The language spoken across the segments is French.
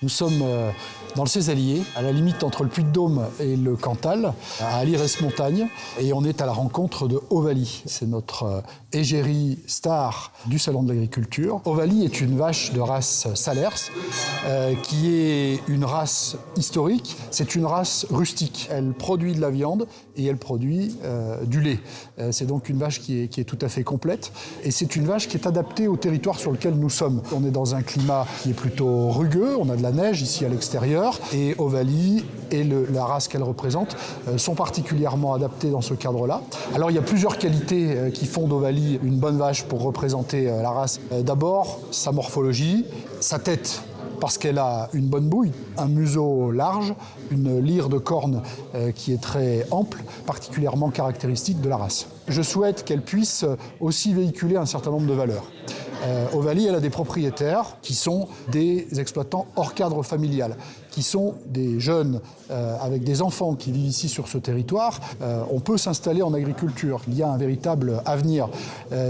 Nous sommes dans le Cézallier, à la limite entre le Puy-de-Dôme et le Cantal, à Alirès-Montagne, et on est à la rencontre de Ovalie. C'est notre égérie star du Salon de l'Agriculture. Ovalie est une vache de race Salers, qui est une race historique. C'est une race rustique. Elle produit de la viande et elle produit du lait. C'est donc une vache qui est tout à fait complète. Et c'est une vache qui est adaptée au territoire sur lequel nous sommes. On est dans un climat qui est plutôt rugueux. On a de la neige ici à l'extérieur. Et Ovalie et la race qu'elle représente sont particulièrement adaptés dans ce cadre-là. Alors il y a plusieurs qualités qui font d'Ovalie une bonne vache pour représenter la race. D'abord, sa morphologie, sa tête, parce qu'elle a une bonne bouille, un museau large, une lyre de cornes qui est très ample, particulièrement caractéristique de la race. Je souhaite qu'elle puisse aussi véhiculer un certain nombre de valeurs. Ovalie, elle a des propriétaires qui sont des exploitants hors cadre familial, qui sont des jeunes avec des enfants qui vivent ici sur ce territoire. On peut s'installer en agriculture, il y a un véritable avenir.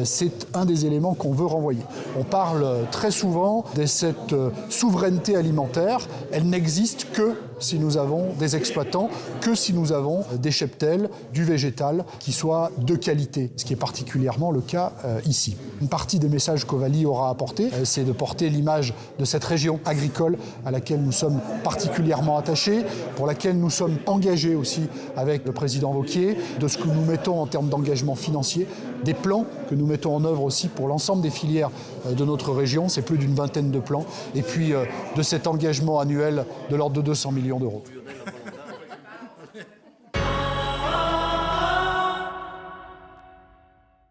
C'est un des éléments qu'on veut renvoyer. On parle très souvent de cette souveraineté alimentaire. Elle n'existe que si nous avons des exploitants, que si nous avons des cheptels, du végétal qui soit de qualité, ce qui est particulièrement le cas ici. Une partie des messages qu'Ovalie aura apportés, c'est de porter l'image de cette région agricole à laquelle nous sommes particulièrement attachés, pour laquelle nous sommes engagés aussi avec le président Wauquiez, de ce que nous mettons en termes d'engagement financier, des plans que nous mettons en œuvre aussi pour l'ensemble des filières de notre région, c'est plus d'une vingtaine de plans, et puis de cet engagement annuel de l'ordre de 200 millions d'euros.